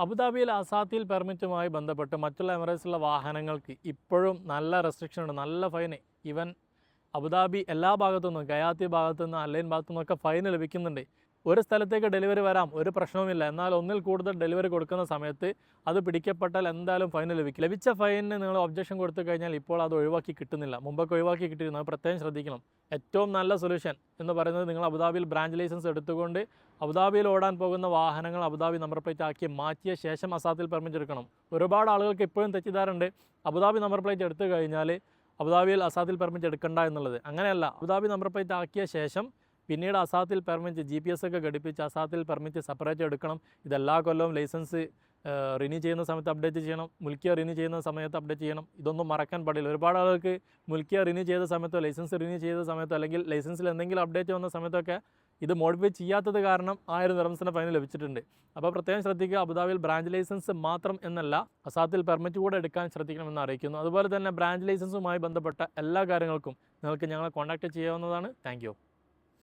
അബുദാബിയിൽ അസാത്തിൽ പെർമിറ്റുമായി ബന്ധപ്പെട്ട് മറ്റുള്ള എമിറേറ്റ്സിലുള്ള വാഹനങ്ങൾക്ക് ഇപ്പോഴും നല്ല റെസ്ട്രിക്ഷൻ ഉണ്ട്, നല്ല ഫൈന്. ഈവൻ അബുദാബി എല്ലാ ഭാഗത്തുനിന്നും, ഗയാത്തി ഭാഗത്തുനിന്ന്, അല്ലൈൻ ഭാഗത്തുനിന്നൊക്കെ ഫൈന് ലഭിക്കുന്നുണ്ട്. ഒരു സ്ഥലത്തേക്ക് ഡെലിവറി വരാം, ഒരു പ്രശ്നവുമില്ല. എന്നാൽ ഒന്നിൽ കൂടുതൽ ഡെലിവറി കൊടുക്കുന്ന സമയത്ത് അത് പിടിക്കപ്പെട്ടാൽ എന്തായാലും ഫൈന് ലഭിക്കും. ലഭിച്ച ഫൈനിന് നിങ്ങൾ ഒബ്ജക്ഷൻ കൊടുത്തു കഴിഞ്ഞാൽ ഇപ്പോൾ അത് ഒഴിവാക്കി കിട്ടുന്നില്ല. മുമ്പൊക്കെ ഒഴിവാക്കി കിട്ടിയിരുന്നു, അത് പ്രത്യേകം ശ്രദ്ധിക്കണം. ഏറ്റവും നല്ല സൊല്യൂഷൻ എന്ന് പറയുന്നത് നിങ്ങൾ അബുദാബിയിൽ ബ്രാഞ്ച് ലൈസൻസ് എടുത്തുകൊണ്ട് അബുദാബിയിൽ ഓടാൻ പോകുന്ന വാഹനങ്ങൾ അബുദാബി നമ്പർ പ്ലേറ്റ് ആക്കി മാറ്റിയ ശേഷം അസാത്തിൽ പെർമിറ്റ് എടുക്കണം. ഒരുപാട് ആളുകൾക്ക് ഇപ്പോഴും തെറ്റിദ്ധാരണയുണ്ട്, അബുദാബി നമ്പർ പ്ലേറ്റ് എടുത്തു കഴിഞ്ഞാൽ അബുദാബിയിൽ അസാത്തിൽ പെർമിറ്റ് എടുക്കണ്ട എന്നുള്ളത്. അങ്ങനെയല്ല, അബുദാബി നമ്പർ പ്ലേറ്റ് ആക്കിയ ശേഷം പിന്നീട് അസാത്തിൽ പെർമിറ്റ് GPS ഒക്കെ ഘടിപ്പിച്ച് അസാത്തിൽ പെർമിറ്റ് സെപ്പറേറ്റ് എടുക്കണം. ഇതെല്ലാ കൊല്ലവും ലൈസൻസ് റിന്യൂ ചെയ്യുന്ന സമയത്ത് അപ്ഡേറ്റ് ചെയ്യണം, മുൽക്കിയ റിന്യൂ ചെയ്യുന്ന സമയത്ത് അപ്ഡേറ്റ് ചെയ്യണം. ഇതൊന്നും മറക്കാൻ പാടില്ല. ഒരുപാട് ആളുകൾക്ക് മുൽക്കിയ റിന്യൂ ചെയ്ത സമയത്തോ ലൈസൻസ് റിന്യൂ ചെയ്ത സമയത്തോ അല്ലെങ്കിൽ ലൈസൻസിൽ എന്തെങ്കിലും അപ്ഡേറ്റ് വന്ന സമയത്തൊക്കെ ഇത് മോഡിഫൈ ചെയ്യാത്തത് കാരണം 1000 ദിർഹംസിൻ്റെ ഫൈൻ ലഭിച്ചിട്ടുണ്ട്. അപ്പോൾ പ്രത്യേകം ശ്രദ്ധിക്കുക, അബുദാബിയിൽ ബ്രാഞ്ച് ലൈസൻസ് മാത്രം എന്നല്ല, അസാത്തിൽ പെർമിറ്റ് കൂടെ എടുക്കാൻ ശ്രദ്ധിക്കണമെന്ന് അറിയിക്കുന്നു. അതുപോലെ തന്നെ ബ്രാഞ്ച് ലൈസൻസുമായി ബന്ധപ്പെട്ട എല്ലാ കാര്യങ്ങൾക്കും നിങ്ങൾക്ക് ഞങ്ങളെ കോൺടാക്റ്റ് ചെയ്യാവുന്നതാണ്. താങ്ക്